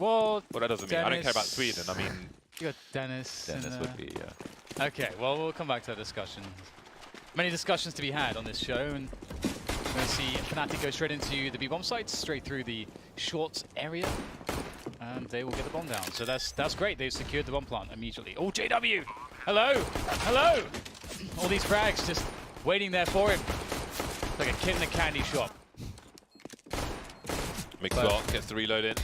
Well, Well, that doesn't mean I don't care about Sweden. I mean, you got Dennis. Dennis would be, yeah. Okay, well, we'll come back to that discussion. Many discussions to be had on this show, and we're going to see Fnatic go straight into the B-bomb site, straight through the short area, and they will get the bomb down. So that's great. They've secured the bomb plant immediately. Oh, JW! Hello! Hello! All these frags just waiting there for him. Like a kid in a candy shop. Mixwell gets the reload in.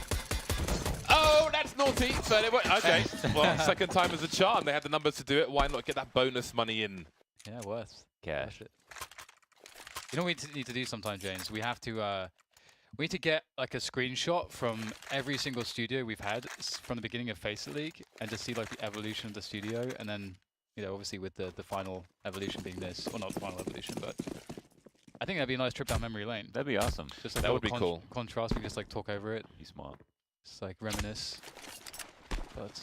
Oh, that's naughty! But it won't. Okay, well, second time is a charm. They had the numbers to do it. Why not get that bonus money in? Yeah, worth Cash. it. You know what we need to do sometimes, James? We have to we need to get like a screenshot from every single studio we've had from the beginning of Faceit League and just see like the evolution of the studio, and then, you know, obviously with the final evolution being this, well, not the final evolution, but I think that'd be a nice trip down memory lane. That'd be awesome. Just like that would be cool. Contrast, we can just like talk over it. Be smart. Just like reminisce. But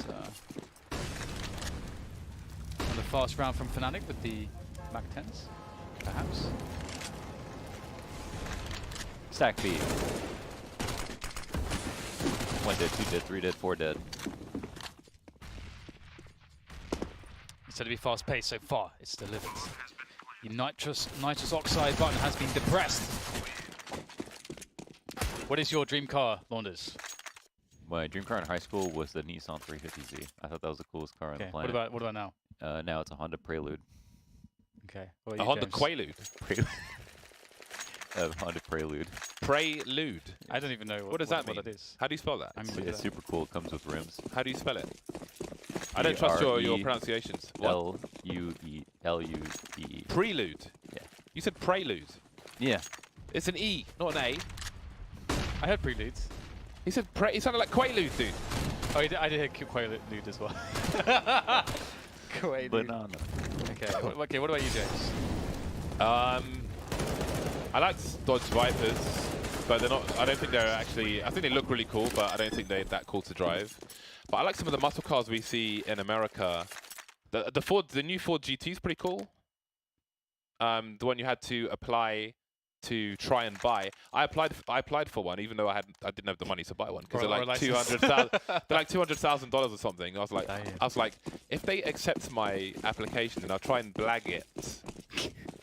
another fast round from Fnatic with the Mac 10s, perhaps. Stack B. 1 dead, 2 dead, 3 dead, 4 dead. Instead of be fast paced so far, it's delivered. The nitrous oxide button has been depressed. What is your dream car, Launders? My dream car in high school was the Nissan 350Z. I thought that was the coolest car on the planet. What about now? Now it's a Honda Prelude. Okay. A Honda Quaalude. Honda Prelude. Prelude. I don't even know what does that mean. What it is. How do you spell that? It's super cool. It comes with rims. How do you spell it? I don't trust your pronunciations. L-U-E-L-U-D-E. Prelude. Yeah. You said prelude. Yeah. It's an E, not an A. I heard preludes. He said he sounded like Quaalude, dude. Oh, I did hear Quaalude as well. Quaalude. Banana. Okay. Okay. What about you, James? I like Dodge Vipers, but they're not. I don't think they're actually. I think they look really cool, but I don't think they're that cool to drive. But I like some of the muscle cars we see in America. The new Ford GT is pretty cool. The one you had to apply to try and buy. I applied for one, even though I didn't have the money to buy one, because they're like $200,000. They're like $200,000 or something. I was like, if they accept my application, then I'll try and blag it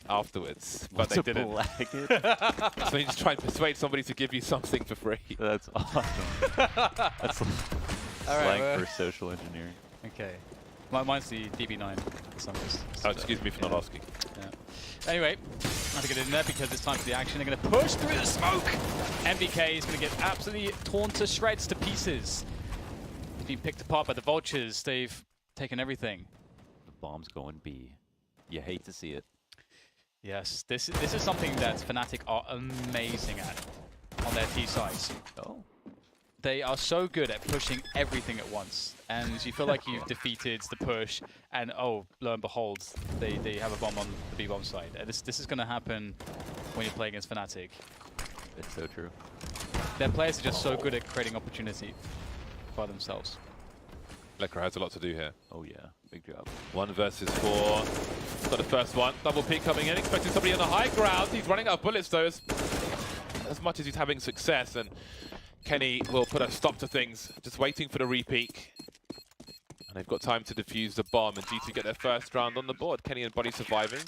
afterwards. But they didn't. Blag it? So you just try and persuade somebody to give you something for free. That's awesome. That's slang for social engineering. Okay. Mine's the DB9. Oh, excuse me for not asking. Yeah. Anyway, I have to get in there because it's time for the action. They're going to push through the smoke. MBK is going to get absolutely torn to shreds, to pieces. He's been picked apart by the vultures. They've taken everything. The bomb's going B. You hate to see it. Yes, this is something that Fnatic are amazing at on their T sides. Oh. They are so good at pushing everything at once, and you feel like you've defeated the push, and oh, lo and behold, they have a bomb on the B-bomb side. And this is going to happen when you play against Fnatic. It's so true. Their players are just so good at creating opportunity by themselves. Lekra has a lot to do here. Oh yeah, big job. 1 versus 4. Got the first one. Double peek coming in, expecting somebody on the high ground. He's running out of bullets though, as much as he's having success. And Kenny will put a stop to things, just waiting for the repeak. And they've got time to defuse the bomb, and G2 get their first round on the board. Kenny and Buddy surviving.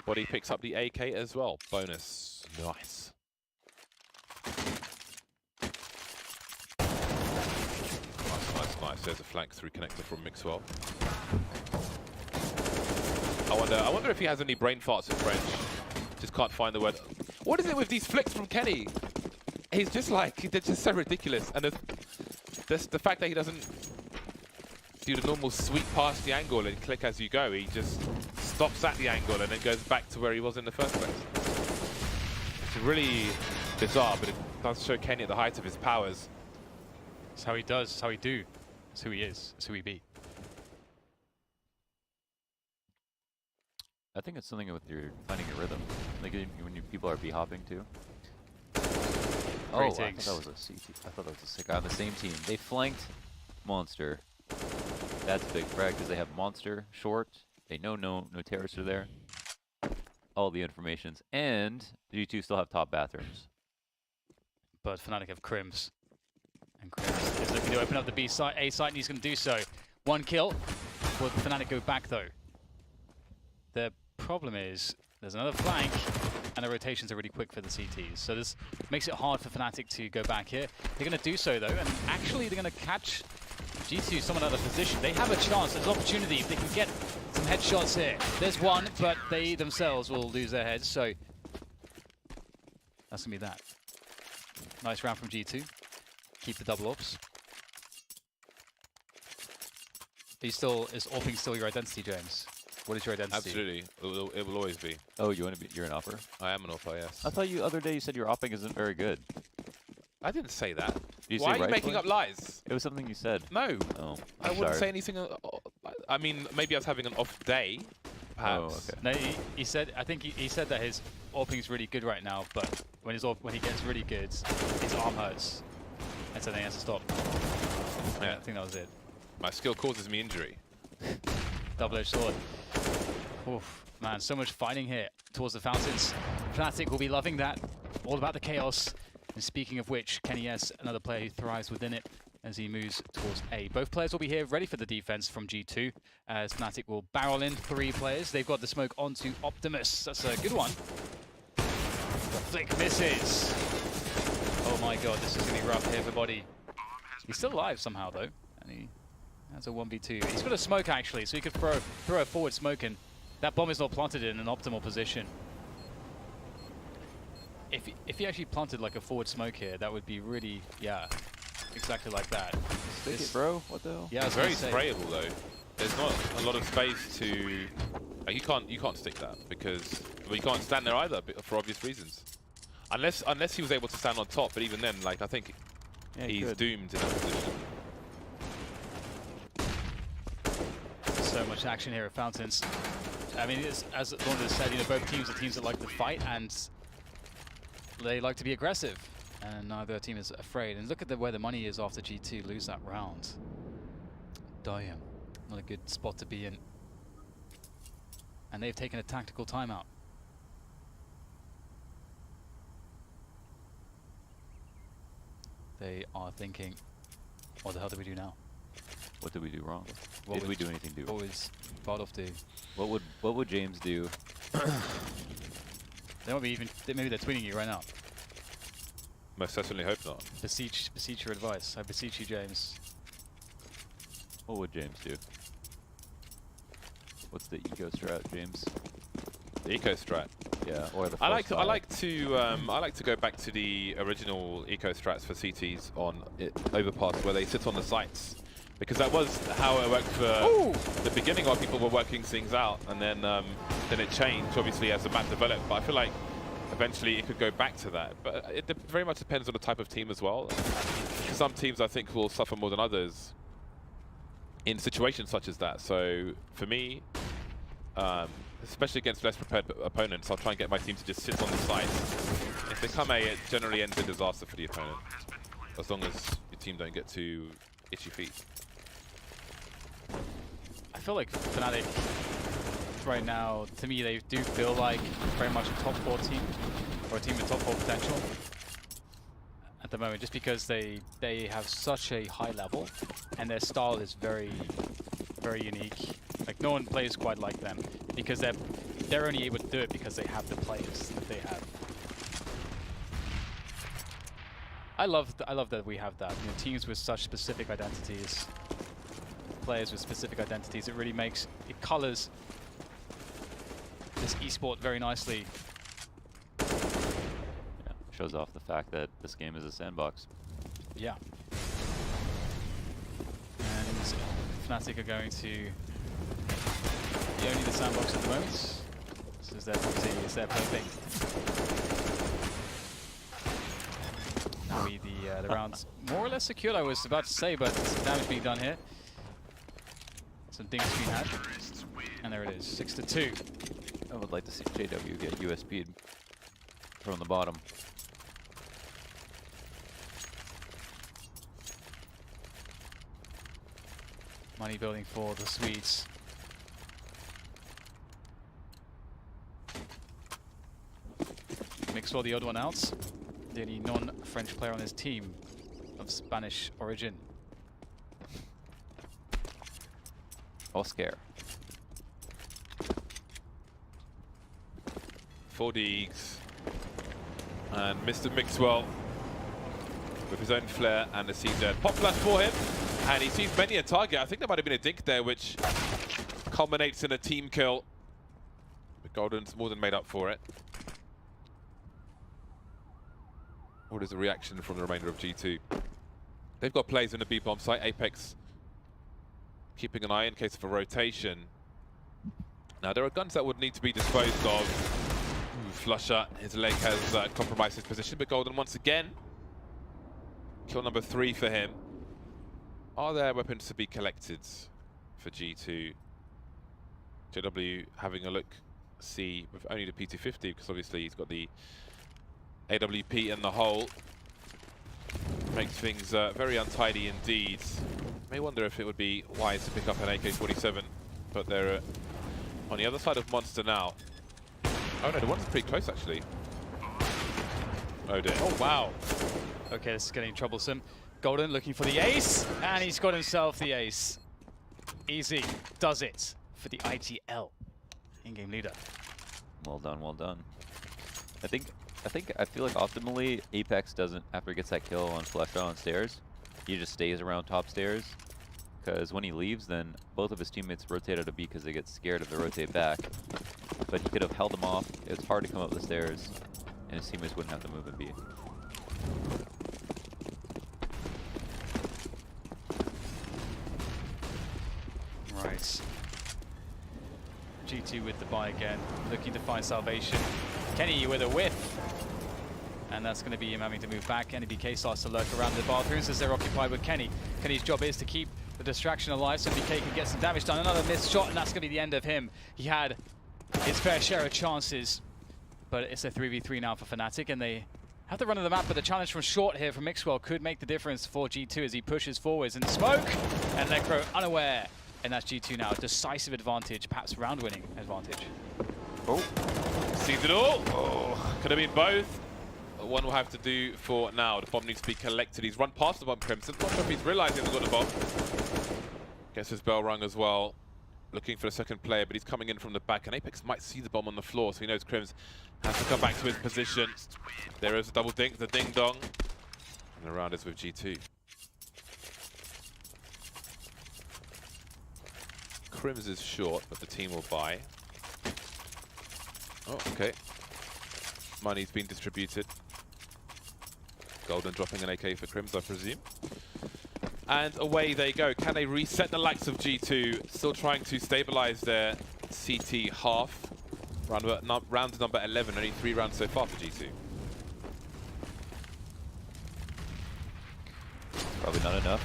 Buddy picks up the AK as well. Bonus. Nice. Nice. There's a flank through connector from Mixwell. I wonder if he has any brain farts in French. Just can't find the word. What is it with these flicks from Kenny? He's just like, they're just so ridiculous. And the fact that he doesn't do the normal sweep past the angle and click as you go. He just stops at the angle and then goes back to where he was in the first place. It's really bizarre, but it does show Kenny at the height of his powers. It's how he does, it's how he do. It's who he is, it's who he be. I think it's something with your finding a rhythm. Like when people are B-hopping too. Oh, I thought that was a CT. I thought that was a sick guy on the same team. They flanked Monster. That's a big frag because they have Monster, Short. They know no terrorists are there. All the informations. And G2 still have top bathrooms. But Fnatic have Crims. And Crims is looking to open up the B site, A site, and he's going to do so. 1 kill. Will Fnatic go back though? The problem is there's another flank, and the rotations are really quick for the CTs. So this makes it hard for Fnatic to go back here. They're going to do so though, and actually they're going to catch G2 someone out of position. They have a chance, there's an opportunity if they can get some headshots here. There's one, but they themselves will lose their heads, so that's going to be that. Nice round from G2. Keep the double ops. Is AWPing still your identity, James? What is your identity? Absolutely, it will always be. Oh, you're an upper? I am an upper, yes. I thought you other day you said your opping isn't very good. I didn't say that. Did you Why say are you making up lies? It was something you said. No. Oh, I wouldn't say anything. I mean, maybe I was having an off day, perhaps. Oh, okay. No, he said. I think he said that his AWPing is really good right now, but when he gets really good, his arm hurts, and so then he has to stop. Yeah. I think that was it. My skill causes me injury. Double-edged sword. Oof, man, so much fighting here towards the fountains. Fnatic will be loving that. All about the chaos. And speaking of which, Kenny S, another player who thrives within it as he moves towards A. Both players will be here ready for the defense from G2 as Fnatic will barrel in 3 players. They've got the smoke onto Optimus. That's a good one. The flick misses. Oh my god, this is going to be rough here for Body. He's still alive somehow though, and he has a 1v2. He's got a smoke actually, so he could throw a forward smoke, and that bomb is not planted in an optimal position. If he actually planted like a forward smoke here, that would be really, yeah, exactly like that. Stick it, bro. What the hell? Yeah, It's very sprayable though. There's not a lot of space to. Like, you can't stick that because you can't stand there either for obvious reasons. Unless he was able to stand on top, but even then, like I think he's doomed in that position. So much action here at Fountains. I mean, as Launda said, you know, both teams are teams that like to fight and they like to be aggressive, and neither team is afraid. And look at where the money is after G2 lose that round. Damn, not a good spot to be in. And they've taken a tactical timeout. They are thinking, what the hell do we do now? What did we do wrong? What Did we do anything What was Bardolph do? What would James do? They might be even. Maybe they're tweeting you right now. Most certainly hope not. Beseech your advice. I beseech you, James. What would James do? What's the eco strat, James? The eco strat. Yeah, or the. I like to go back to the original eco strats for CTs on Overpass, where they sit on the sites, because that was how it worked for the beginning, while people were working things out, and then it changed obviously as the map developed. But I feel like eventually it could go back to that. But it very much depends on the type of team as well. Some teams I think will suffer more than others in situations such as that. So for me, especially against less prepared opponents, I'll try and get my team to just sit on the side. If they come A, it generally ends in disaster for the opponent, as long as your team don't get too itchy feet. I feel like Fnatic right now, to me, they do feel like very much a top 4 team, or a team with top 4 potential at the moment, just because they have such a high level and their style is very, very unique. Like no one plays quite like them because they're only able to do it because they have the players that they have. I love that we have that. You know, teams with such specific identities, players with specific identities. It really it colors this esport very nicely. Yeah, shows off the fact that this game is a sandbox. Yeah. And Fnatic are going to be only the sandbox at the moment. This is their property, it's their perfect. Now the round's more or less secured, I was about to say, but some damage being done here. Some things being had. And there it is, 6-2. I would like to see JW get USP'd from the bottom. Money building for the Swedes. Mixwell, the odd one out. The only non-French player on his team of Spanish origin. I'll scare. 4 Deegs. And Mr. Mixwell with his own flair and a CZ. Pop flash for him. And he sees many a target. I think there might have been a dink there, which culminates in a team kill. But Golden's more than made up for it. What is the reaction from the remainder of G2? They've got players in the B bomb site. Apex keeping an eye in case of a rotation. Now there are guns that would need to be disposed of. Flusher, his leg has compromised his position, but Golden once again. Kill number 3 for him. Are there weapons to be collected for G2? JW having a look, see with only the P250, because obviously he's got the AWP in the hole. Makes things very untidy indeed. May wonder if it would be wise to pick up an AK-47, but they're on the other side of Monster now. Oh no, the one's pretty close actually. Oh dear. Oh wow. Okay, this is getting troublesome. Golden looking for the ace, and he's got himself the ace. Easy does it for the ITL in-game leader. Well done, well done. I feel like optimally Apex doesn't, after he gets that kill on Flesh on stairs, he just stays around top stairs. Because when he leaves, then both of his teammates rotate out of B because they get scared if they rotate back. But he could have held them off. It's hard to come up the stairs, and his teammates wouldn't have to move in B. Right. G2 with the buy again, looking to find salvation. Kenny with a whiff. And that's going to be him having to move back. NBK starts to lurk around the bathrooms as they're occupied with Kenny. Kenny's job is to keep the distraction alive so BK can get some damage done. Another missed shot, and that's going to be the end of him. He had his fair share of chances, but it's a 3v3 now for Fnatic, and they have the run of the map, but the challenge from short here from Mixwell could make the difference for G2 as he pushes forwards in the smoke, and Necro unaware. And that's G2 now, decisive advantage, perhaps round-winning advantage. Oh, sees it all. Oh, could have been both. One will have to do for now. The bomb needs to be collected. He's run past the bomb, Crimson. Not sure if he's realizing he's got the bomb. Gets his bell rung as well. Looking for a second player, but he's coming in from the back. And Apex might see the bomb on the floor, so he knows Crims has to come back to his position. There is a double dink, the ding-dong. And the round is with G2. Crims is short, but the team will buy. Oh, okay. Money's been distributed. Golden dropping an AK for Crims, I presume. And away they go. Can they reset the likes of G2? Still trying to stabilize their CT half. Round number 11, only 3 rounds so far for G2. Probably not enough.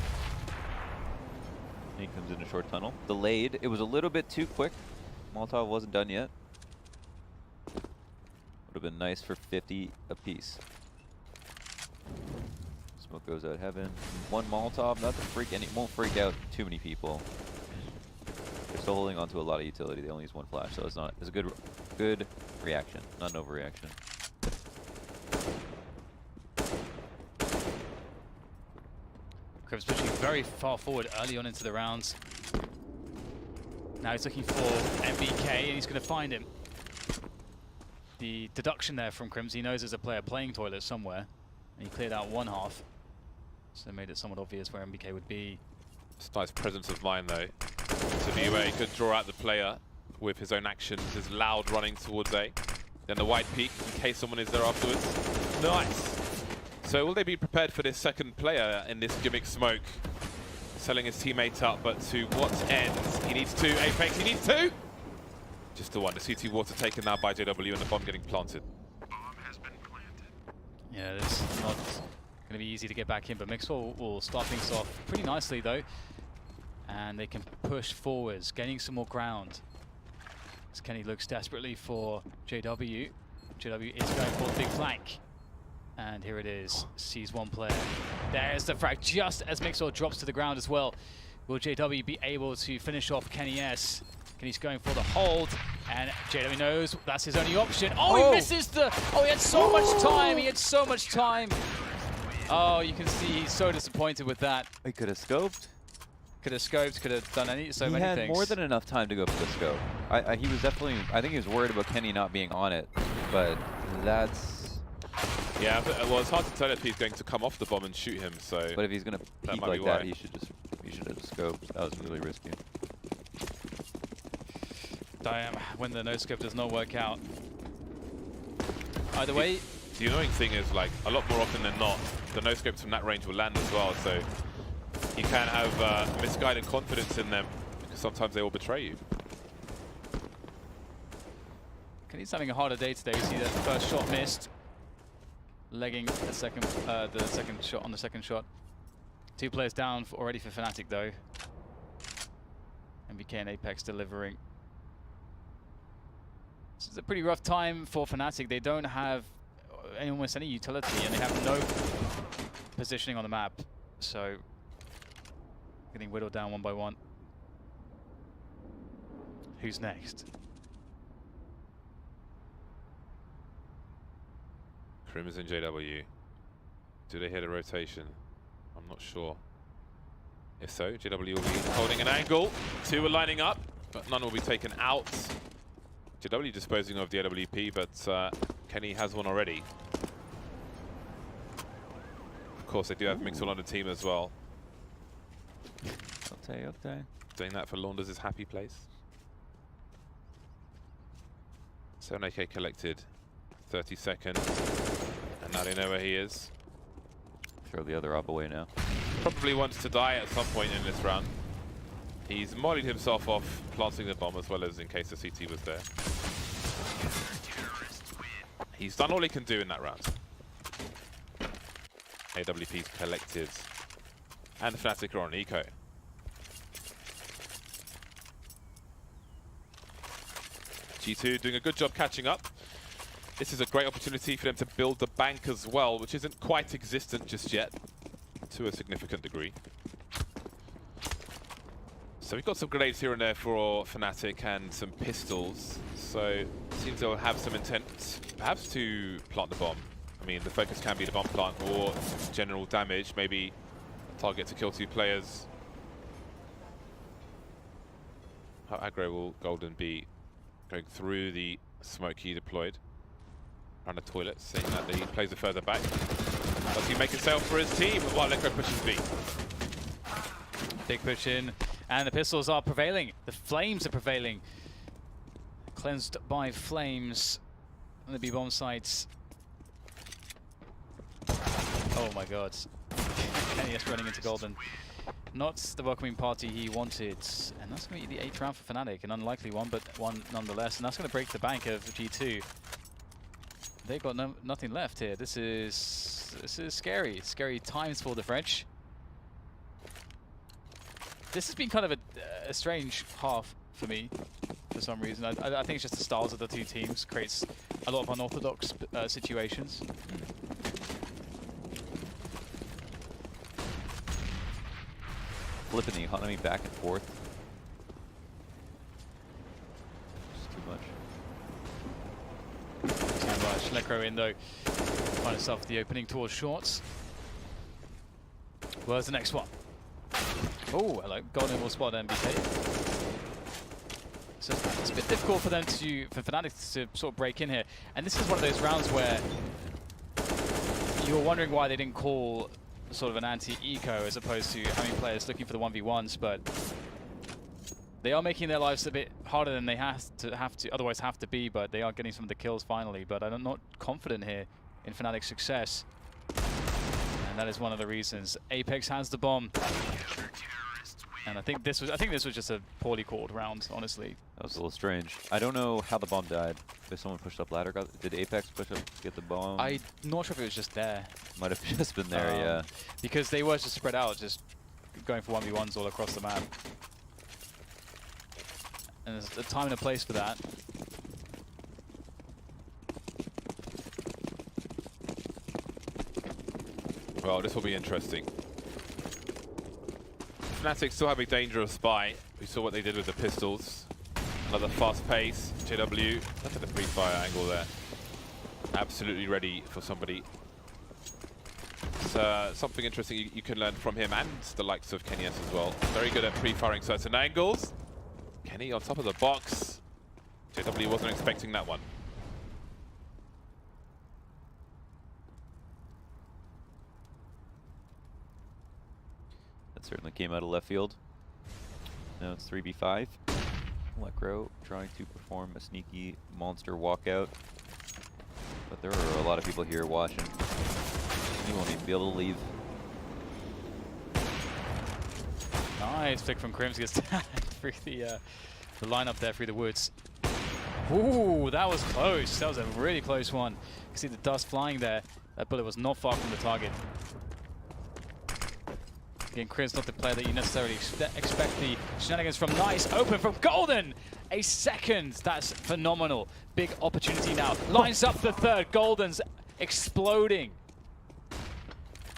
He comes in a short tunnel. Delayed. It was a little bit too quick. Molotov wasn't done yet. Would have been nice for 50 apiece. Smoke goes out heaven. One Molotov, not to freak any, won't freak out too many people. They're still holding on to a lot of utility. They only use 1 flash, so it's a good reaction, not an overreaction. Crims pushing very far forward early on into the rounds. Now he's looking for MBK, and he's going to find him. The deduction there from Crims, he knows there's a player playing toilet somewhere, and he cleared out one half, so it made it somewhat obvious where MBK would be. It's nice presence of mind though. So he could draw out the player with his own actions, his loud running towards A. Then the white peak in case someone is there afterwards. Nice! So will they be prepared for this second player in this gimmick smoke? Selling his teammate up, but to what end? He needs 2, Apex, he needs 2! Just the one. The CT water taken now by JW and the bomb getting planted. Yeah, it's not going to be easy to get back in, but Mixwell will start things off pretty nicely though. And they can push forwards, gaining some more ground. As Kenny looks desperately for JW. JW is going for the big flank. And here it is, sees one player. There's the frag, just as Mixwell drops to the ground as well. Will JW be able to finish off Kenny S? Kenny's going for the hold, and JW knows that's his only option. Oh, he misses the... Oh, he had so much time, he had so much time. Oh, you can see he's so disappointed with that. He could have scoped. Could have scoped, could have done many he things. had more than enough time to go for the scope. He was definitely, I think he was worried about Kenny not being on it, but that's... Yeah, well, it's hard to tell if he's going to come off the bomb and shoot him, so... But if he's going to peek like that, he should have scoped. That was really risky. Damn, when the no-scope does not work out. Either way... The annoying thing is, like, a lot more often than not, the no-scopes from that range will land as well, so you can have misguided confidence in them, because sometimes they will betray you. Kenny's having a harder day today. You see that first shot missed. Legging the second shot on the second shot. 2 players down already for Fnatic though. MBK and Apex delivering. This is a pretty rough time for Fnatic. They don't have almost any utility and they have no positioning on the map. So getting whittled down one by one. Who's next? Crimson JW. Do they hit a rotation? I'm not sure. If so, JW will be holding an angle. 2 are lining up, but none will be taken out. JW disposing of the AWP, but Kenny has one already. Of course, they do have Mixel on the team as well. Okay. Doing that for Launders' happy place. 7 AK collected. 30 seconds. And now they know where he is. Throw the other op away now. Probably wants to die at some point in this round. He's mollied himself off, planting the bomb as well as in case the CT was there. He's done all he can do in that round. AWP's collected. And Fnatic are on eco. G2 doing a good job catching up. This is a great opportunity for them to build the bank as well, which isn't quite existent just yet, to a significant degree. So we've got some grenades here and there for Fnatic and some pistols. So it seems they'll have some intent, perhaps to plant the bomb. I mean, the focus can be the bomb plant or general damage, maybe target to kill 2 players. How aggro will Golden be going through the smoke he deployed? Around the toilet, seeing that he plays it further back. Does he make a sale for his team while Electro pushes B? Big push in, and the pistols are prevailing. The flames are prevailing. Cleansed by flames on the B bomb sites. Oh my god. Kenny is running into Golden. Not the welcoming party he wanted. And that's going to be the 8th round for Fnatic. An unlikely one, but one nonetheless. And that's going to break the bank of G2. They've got nothing left here. This is scary. Scary times for the French. This has been kind of a strange half for me, for some reason. I think it's just the styles of the 2 teams creates a lot of unorthodox situations. Flipping the economy back and forth. Just too much. Too much. Lecro in though. Find himself the opening towards shorts. Where's the next one? Oh, hello. Golden will spot MBK. So it's a bit difficult for them for Fnatic to sort of break in here. And this is one of those rounds where you're wondering why they didn't call sort of an anti-eco as opposed to having players looking for the 1v1s, but they are making their lives a bit harder than they otherwise have to be, but they are getting some of the kills finally. But I'm not confident here in Fnatic's success. And that is one of the reasons. Apex has the bomb. And I think this was just a poorly called round, honestly. That was a little strange. I don't know how the bomb died. If someone pushed up ladder, did Apex push up to get the bomb? I'm not sure if it was just there. Might have just been there, yeah. Because they were just spread out, just going for 1v1s all across the map. And there's a time and a place for that. Well, this will be interesting. Fnatic still have a dangerous spy. We saw what they did with the pistols. Another fast pace. JW, look at the pre-fire angle there. Absolutely ready for somebody. It's something interesting you can learn from him and the likes of Kenny S as well. Very good at pre-firing certain angles. Kenny on top of the box. JW wasn't expecting that one. That certainly came out of left field. Now it's 3v5. Lecro trying to perform a sneaky monster walkout. But there are a lot of people here watching. He won't even be able to leave. Nice pick from Crims, gets through the lineup there through the woods. Ooh, that was close. That was a really close one. You can see the dust flying there. That bullet was not far from the target. Again, Crims not the player that you necessarily expect the shenanigans from. Nice open from Golden. A second. That's phenomenal. Big opportunity now. Lines up the third. Golden's exploding.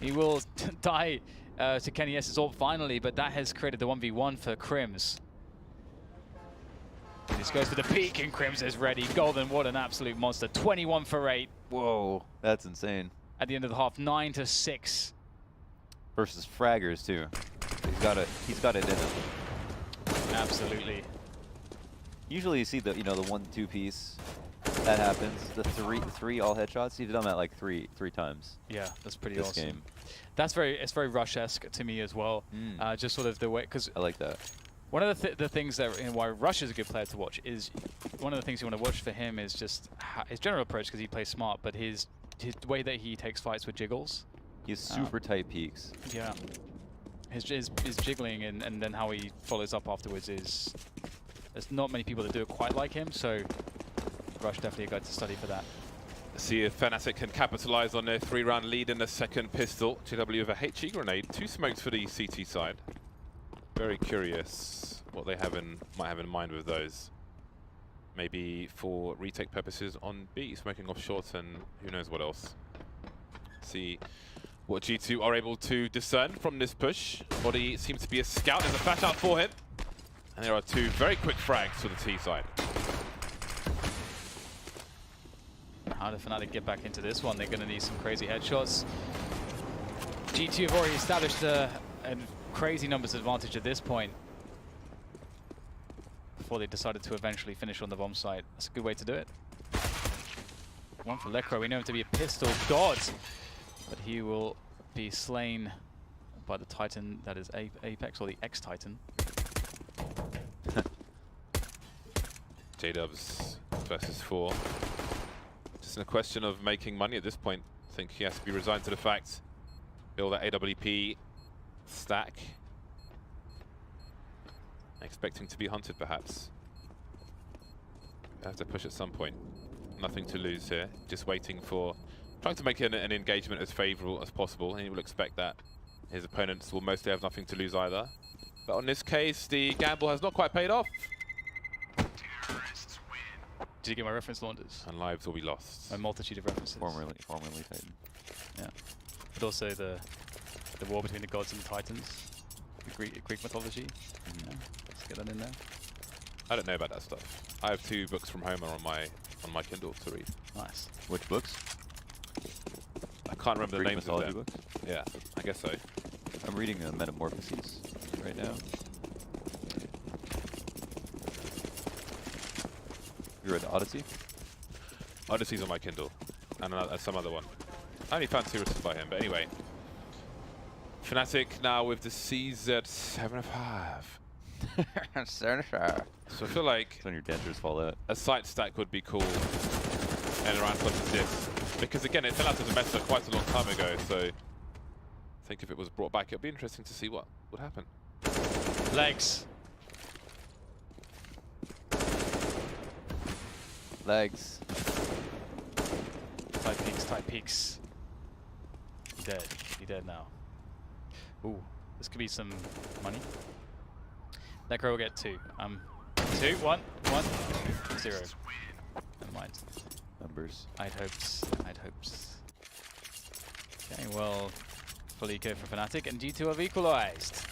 He will die to Kenny S's ult finally, but that has created the 1v1 for Crims. This goes for the peak, and Crims is ready. Golden, what an absolute monster. 21 for 8. Whoa, that's insane. At the end of the half, 9-6. Versus fraggers too. He's got it in him. Absolutely. Usually you see the the 1-2 piece. That happens. The three all headshots. You've done that like three times. Yeah, that's pretty this awesome. Game. It's very Rush-esque to me as well. Just sort of the way, because I like that. One of the things that why Rush is a good player to watch is one of the things you want to watch for him is just his general approach, because he plays smart, but his way that he takes fights with jiggles. He has super tight peaks. Yeah. His jiggling and then how he follows up afterwards is... There's not many people that do it quite like him, so Rush definitely a guy to study for that. See if Fnatic can capitalize on their 3-round lead in the second pistol. JW with a HE grenade, 2 smokes for the CT side. Very curious what they might have in mind with those. Maybe for retake purposes on B, smoking off short, and who knows what else. See what G2 are able to discern from this push. Body seems to be a scout. There's a flash out for him. And there are 2 very quick frags to the T side. How do Fnatic get back into this one? They're going to need some crazy headshots. G2 have already established a crazy numbers advantage at this point, before they decided to eventually finish on the bomb site. That's a good way to do it. One for Lecro. We know him to be a pistol god, but he will be slain by the Titan that is Apex, or the X-Titan. J-Dubs versus 4. Just a question of making money at this point. I think he has to be resigned to the fact, build that AWP stack. Expecting to be hunted, perhaps. They have to push at some point. Nothing to lose here. Just waiting for... Trying to make an engagement as favourable as possible. And he will expect that his opponents will mostly have nothing to lose either. But on this case, the gamble has not quite paid off. Did you get my reference, Launders? And lives will be lost. A multitude of references. Formerly Titan. Yeah. But also the war between the gods and the Titans. The Greek mythology. Yeah. Let's get that in there. I don't know about that stuff. I have 2 books from Homer on my Kindle to read. Nice. Which books? I can't remember the Greek names of mythology them. books? Yeah, I guess so. I'm reading Metamorphoses right now. You read Odyssey? Odyssey's on my Kindle, and some other one. I only found 2 written by him, but anyway. Fnatic now with the CZ75. So I feel like It's when your dentures fall out. a site stack would be cool and around such as this. Because again, it fell out as a meta quite a long time ago, so I think if it was brought back, it'd be interesting to see what would happen. Legs. Legs. Tight peaks. He dead now. Ooh, this could be some money. Necro will get 2. 2, 1, 0. Never mind. Numbers. I'd hopes. Okay, well, full eco for Fnatic, and G2 have equalized.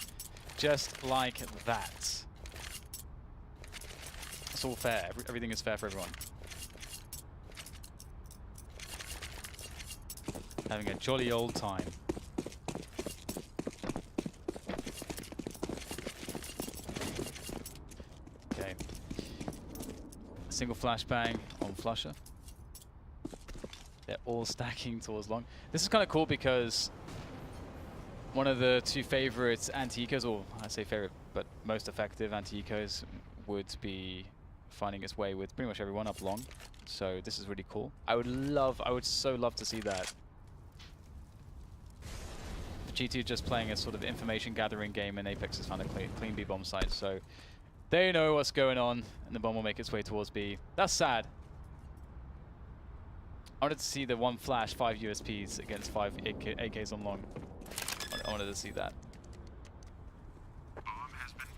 Just like that. It's all fair. Everything is fair for everyone. Having a jolly old time. Single flashbang on Flusher. They're all stacking towards long. This is kind of cool because one of the two favorite anti-ecos, or I say favorite, but most effective anti-ecos would be finding its way with pretty much everyone up long. So this is really cool. I would so love to see that. G2 just playing a sort of information gathering game, and Apex has found a clean B bomb site. So they know what's going on, and the bomb will make its way towards B. That's sad. I wanted to see the 1 flash, 5 USPs against 5 AKs on long. I wanted to see that. Bomb has been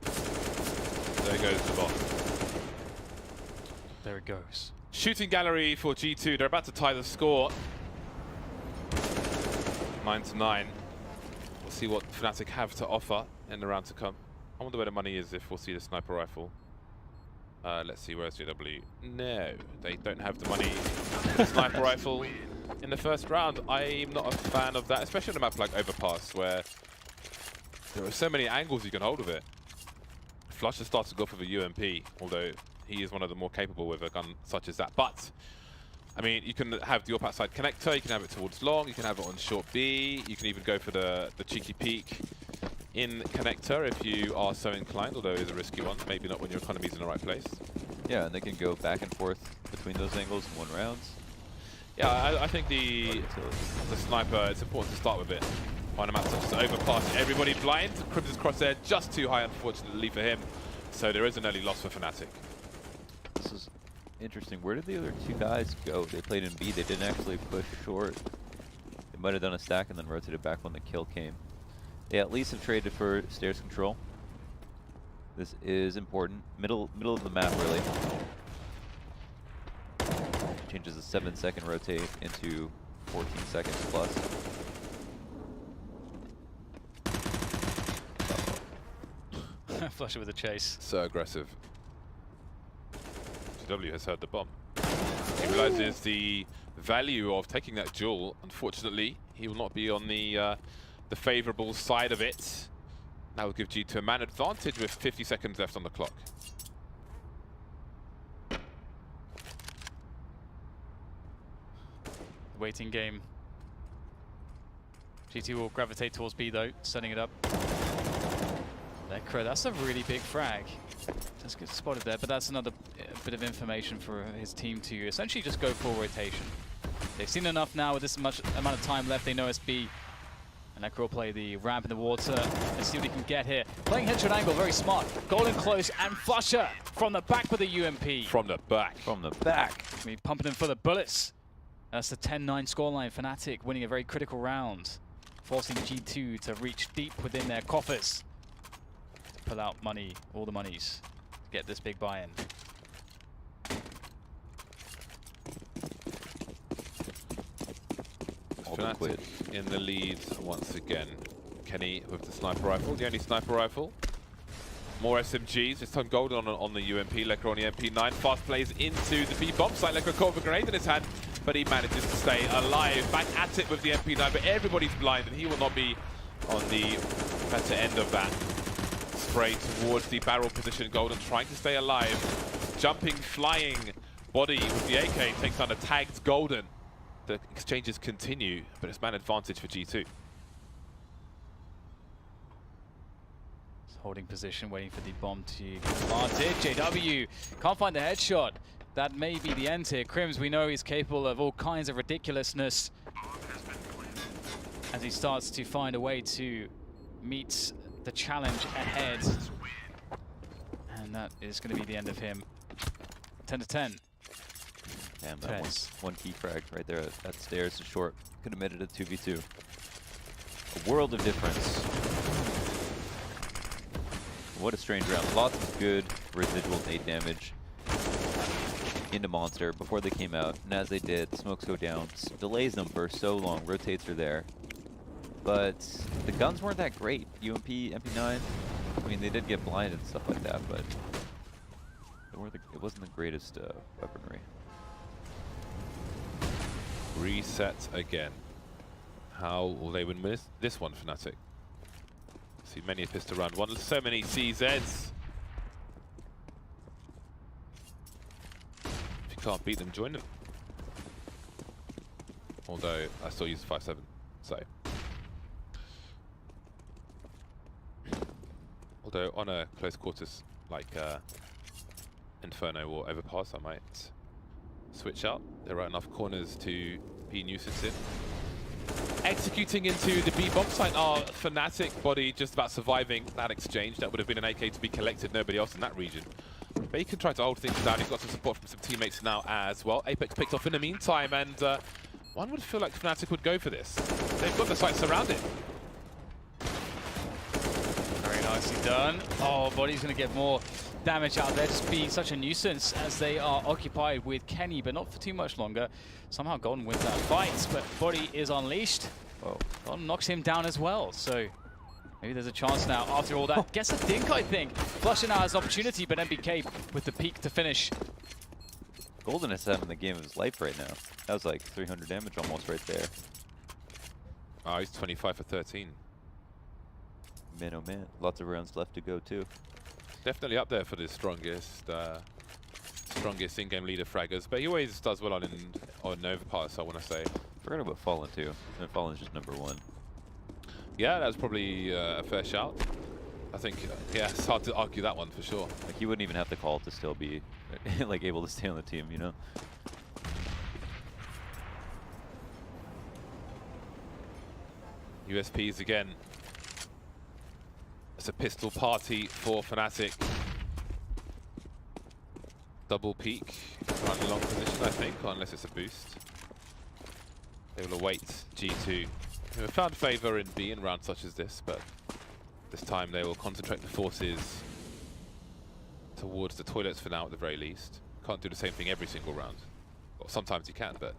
planted. There goes the bomb. There it goes. Shooting gallery for G2. They're about to tie the score. 9-9. We'll see what Fnatic have to offer in the round to come. I wonder where the money is if we'll see the sniper rifle. Let's see, where's GW? No, they don't have the money for the sniper rifle in the first round. I'm not a fan of that, especially on a map like Overpass, where there are so many angles you can hold of it. Flusher starts to go for the UMP, although he is one of the more capable with a gun such as that. But I mean, you can have the up outside connector, you can have it towards long, you can have it on short B, you can even go for the cheeky peek in connector if you are so inclined, although it is a risky one, maybe not when your economy's in the right place. Yeah, and they can go back and forth between those angles in 1 round. Yeah, I think the sniper, it's important to start with it. On a map such as Overpass, everybody blind, Crimson's crosshair just too high unfortunately for him, so there is an early loss for Fnatic. This is interesting. Where did the other 2 guys go? They played in B, they didn't actually push short. They might have done a stack and then rotated back when the kill came. They at least have traded for stairs control. This is important. Middle of the map, really. Changes a 7-second rotate into 14 seconds plus. Flusher with a chase. So aggressive. GW has heard the bomb. He realizes the value of taking that duel. Unfortunately, he will not be on the favorable side of it. That will give G2 a man advantage with 50 seconds left on the clock. Waiting game. G2 will gravitate towards B though, setting it up. Necro, that's a really big frag. Just get spotted there, but that's another bit of information for his team to essentially just go full rotation. They've seen enough now with this much amount of time left. They know it's B. And Necro will play the ramp in the water. Let's see what he can get here. Playing headshot angle, very smart. Golden close and Flusher from the back with a UMP. From the back. From the back. I mean, pumping him for the bullets. That's the 10-9 scoreline. Fnatic winning a very critical round, forcing G2 to reach deep within their coffers. Pull out money, all the monies, to get this big buy-in. Fnatic in the lead once again. Kenny with the sniper rifle, the only sniper rifle. More SMGs, this time golden on the UMP. Lekr on the MP9, fast plays into the B bomb site. Lekr caught with a grenade in his hand, but he manages to stay alive. Back at it with the MP9, but everybody's blind, and he will not be on the better end of that. Spray towards the barrel position. Golden trying to stay alive. Jumping, flying body with the AK takes down a tagged Golden. The exchanges continue, but it's man advantage for G2. Holding position, waiting for the bomb to get planted. JW can't find the headshot. That may be the end here. Crims, we know he's capable of all kinds of ridiculousness as he starts to find a way to meet the challenge ahead. And that is going to be the end of him. 10-10. Damn, that one key frag right there at stairs to short. Could have made it a 2v2. A world of difference. What a strange round. Lots of good residual nade damage into Monster before they came out. And as they did, the smokes go down. Delays them for so long. Rotates are there. But the guns weren't that great. UMP, MP9, I mean, they did get blinded and stuff like that, but it wasn't the greatest weaponry. Reset again. How will they win this one, Fnatic? See many a pistol round one. So many CZs. can't beat them, join them. Although I still use 5-7, so. Although on a close quarters like Inferno or Overpass, I might switch out. There are enough corners to be nuisance in. Executing into the B bomb site are Fnatic. Body just about surviving that exchange. That would have been an AK to be collected, nobody else in that region. But he can try to hold things down. He's got some support from some teammates now as well. Apex picked off in the meantime, and one would feel like Fnatic would go for this. They've got the site surrounded. Very nicely done. Oh, Body's going to get more damage out there, just being such a nuisance as they are occupied with Kenny, but not for too much longer. Somehow Golden wins that fight, but Body is unleashed. Oh. Golden knocks him down as well, so maybe there's a chance now after all that. Gets a dink, I think. Flusher now has an opportunity, but MBK with the peak to finish. Golden is having the game of his life right now. That was like 300 damage almost right there. Oh, he's 25 for 13. Man, oh man. Lots of rounds left to go too. Definitely up there for the strongest in-game leader fraggers, but he always does well on Overpass, I want to say. Forgot about Fallen too. And Fallen's just #1. Yeah, that's probably a fair shout. I think, yeah, it's hard to argue that one for sure. Like he wouldn't even have to call to still be like able to stay on the team, you know? USPs again. It's a pistol party for Fnatic. Double peek, around the long position, I think, unless it's a boost. They will await G2, who have found favour in B in rounds such as this, but this time they will concentrate the forces towards the toilets for now at the very least. Can't do the same thing every single round. Well, sometimes you can, but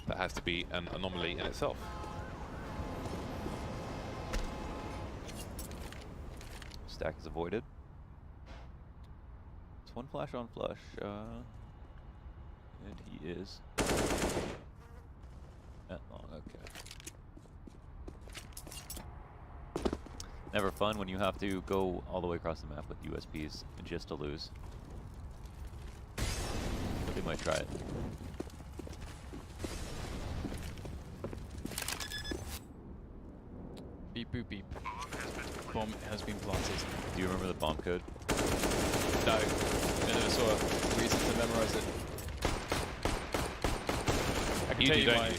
that has to be an anomaly in itself. Stack is avoided. It's one flash on flush. And he is that long, okay. Never fun when you have to go all the way across the map with USPs just to lose. But they might try it. Beep, boop, beep. Bomb has been planted. Do you remember the bomb code? No. I never saw a reason to memorize it. I can You tell do, you don't my... you?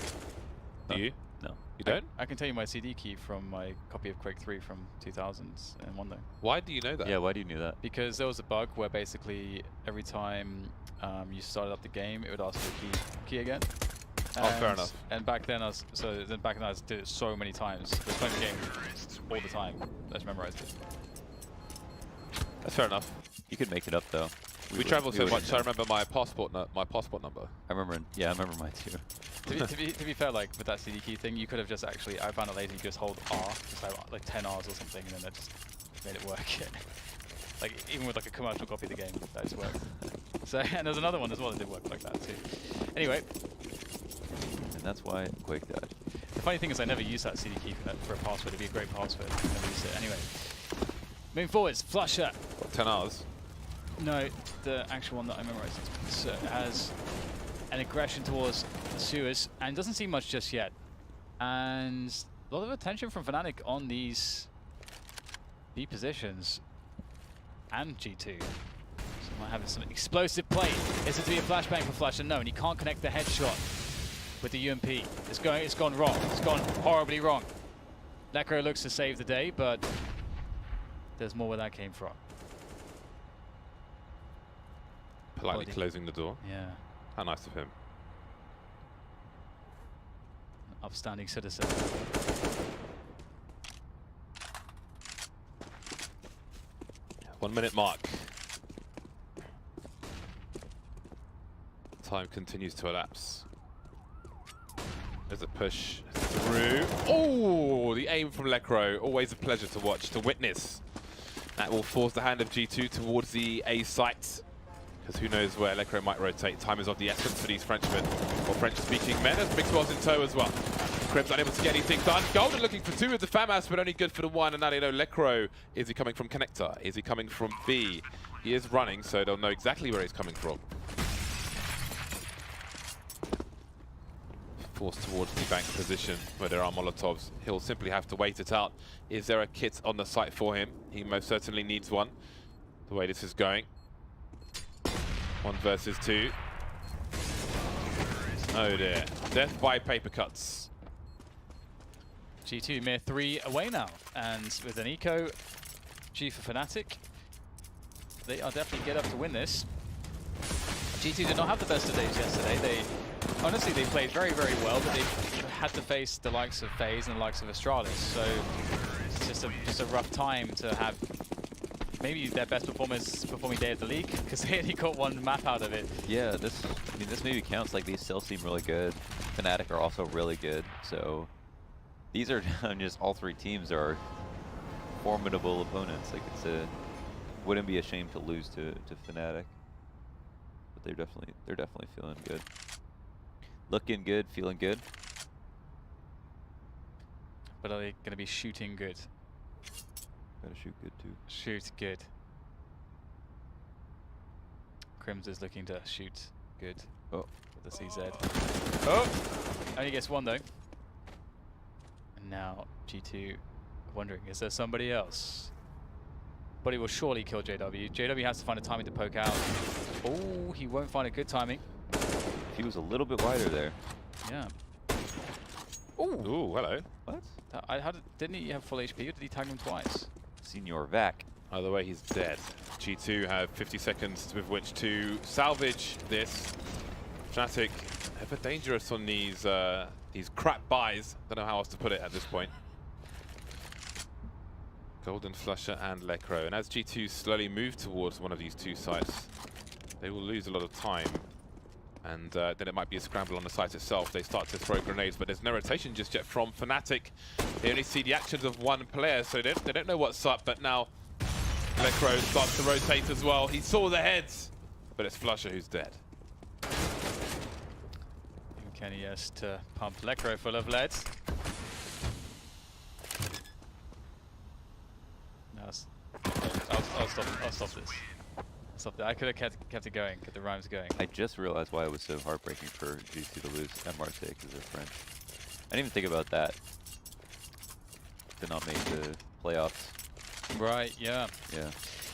Do you? No. You don't? I can tell you my CD key from my copy of Quake 3 from 2001 though. Why do you know that? Yeah, why do you know that? Because there was a bug where basically every time you started up the game, it would ask for the key again. Oh, fair enough. And back then I did it so many times. I was playing the game all the time. I just memorized it. That's fair enough. You could make it up though. We travel so much, so I remember my passport number. I remember mine too. to be fair, like with that CD key thing, you could have just actually, I found it later, you just hold R, just like 10 R's or something, and then that just made it work. Like even with like a commercial copy of the game, that just worked. So, and there's another one as well that did work like that too. Anyway. And that's why Quake died. The funny thing is I never used that CD key for a password. It'd be a great password. I never used it. Anyway. Moving forwards, Flusher. What, 10 hours? No, the actual one that I memorized. So it has an aggression towards the sewers and doesn't see much just yet. And a lot of attention from Fnatic on these B positions and G2. So might have some explosive play. Is it to be a flashbang for Flusher? No, and he can't connect the headshot with the UMP. It's gone wrong. It's gone horribly wrong. Lekro looks to save the day, but there's more where that came from. Politely closing the door. Yeah. How nice of him. Upstanding citizen. 1 minute mark. Time continues to elapse. There's a push through. Oh, the aim from Lekro. Always a pleasure to watch, to witness. That will force the hand of G2 towards the A site. Because who knows where Lekro might rotate. Time is of the essence for these Frenchmen, or French-speaking men. As Big Swell's in tow as well. Krebs unable to get anything done. Golden looking for 2 with the FAMAS, but only good for the 1. And now they know Lekro. Is he coming from Connector? Is he coming from B? He is running, so they'll know exactly where he's coming from. forced towards the bank position where there are Molotovs. He'll simply have to wait it out. Is there a kit on the site for him? He most certainly needs one, the way this is going. 1 versus 2. Oh dear. Death by paper cuts. G2 mere 3 away now, and with an eco, G for Fnatic, they are definitely get up to win this. G2 did not have the best of days yesterday. Honestly, they played very, very well, but they had to face the likes of FaZe and the likes of Astralis, so it's just a rough time to have maybe their best performing day of the league, because they only got 1 map out of it. Yeah, this maybe counts. Like, these still seem really good. Fnatic are also really good, so these are just all 3 teams are formidable opponents. Like, wouldn't be a shame to lose to Fnatic, but they're definitely feeling good, looking good, feeling good. But are they going to be shooting good? Gotta shoot good too. Shoot good. Crims is looking to shoot good. Oh, with the CZ. Oh, only gets 1 though. And now G2 wondering, is there somebody else? But he will surely kill JW. JW has to find a timing to poke out. Oh, he won't find a good timing. he was a little bit wider there. Yeah. Ooh, hello. What? Didn't he have full HP, or did he tag him twice? Senior Vac. Either way, he's dead. G2 have 50 seconds with which to salvage this. Fnatic ever dangerous on these crap buys. Don't know how else to put it at this point. Golden Flusher and Lecro. And as G2 slowly move towards one of these 2 sites, they will lose a lot of time. And then it might be a scramble on the site itself. They start to throw grenades, but there's no rotation just yet from Fnatic. They only see the actions of 1 player, so they don't know what's up. But now Lecro starts to rotate as well. He saw the heads, but it's Flusher who's dead. And Kenny has to pump Lecro full of lead. No, I'll stop this. Stop that. I could have kept it going, kept the rhymes going. I just realized why it was so heartbreaking for G2 to lose MRT because they're French. I didn't even think about that. Did not make the playoffs. Right, yeah. Yeah.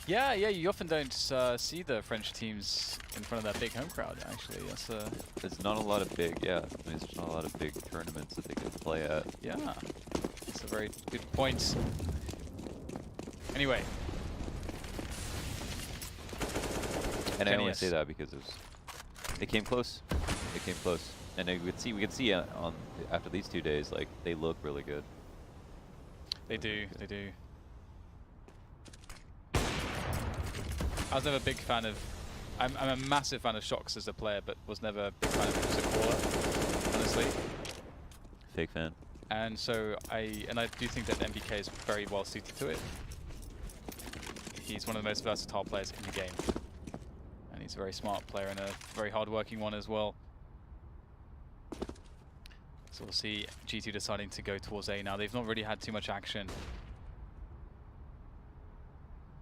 Yeah, you often don't see the French teams in front of that big home crowd, actually. There's not a lot of big, there's not a lot of big tournaments that they can play at. Yeah, that's a very good point. Anyway. And I only say that because they came close. They came close. And we could see on after these 2 days, like, they look really good. They do. I was never a big fan of... I'm a massive fan of Shox as a player, but was never a big fan of him as a caller, honestly. Fake fan. And so I do think that MBK is very well suited to it. He's one of the most versatile players in the game. And he's a very smart player and a very hard-working one as well. So we'll see G2 deciding to go towards A now. They've not really had too much action.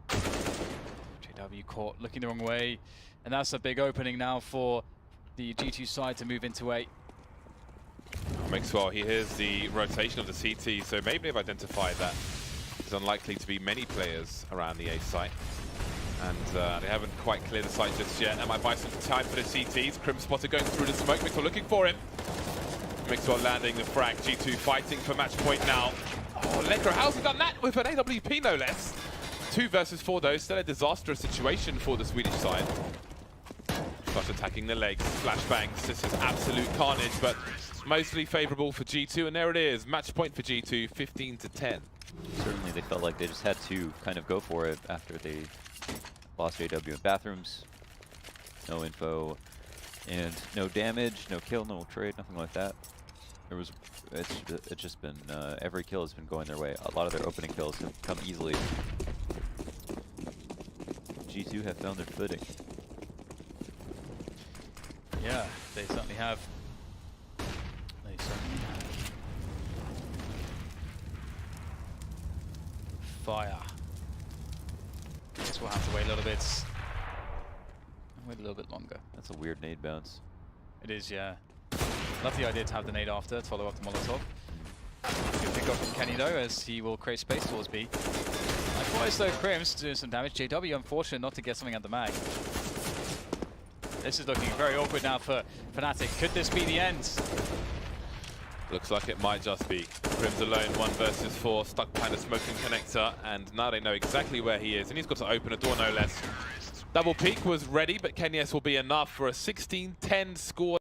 JW caught looking the wrong way. And that's a big opening now for the G2 side to move into A. Maxwell, he hears the rotation of the CT, so maybe they've identified that there's unlikely to be many players around the A site. And they haven't quite cleared the site just yet. That might buy some time for the CTs. Crim spotted going through the smoke. Maxwell looking for him. Maxwell landing the frag. G2 fighting for match point now. Oh, Lecro, how's he done that with an AWP no less? 2 versus 4 though. Still a disastrous situation for the Swedish side. Flush attacking the legs. Flashbangs. This is absolute carnage, but mostly favourable for G2. And there it is. Match point for G2, 15-10. Certainly they felt like they just had to kind of go for it after they lost JW in bathrooms. No info and no damage, no kill, no trade, nothing like that. It's just been every kill has been going their way. A lot of their opening kills have come easily. G2 have found their footing. Yeah, they certainly have. They certainly have. Fire. Guess we'll have to wait a little bit. Wait a little bit longer. That's a weird nade bounce. It is, yeah. Love the idea to have the nade after to follow up the Molotov. Good pick up from Kenny though, as he will create space towards B. Likewise though, Crims doing some damage. JW unfortunate not to get something at the mag. This is looking very awkward now for Fnatic. Could this be the end? Looks like it might just be. Crims alone, 1 versus 4, stuck behind a smoking connector, and now they know exactly where he is, and he's got to open a door no less. Double peak was ready, but Kenyes will be enough for a 16-10 score.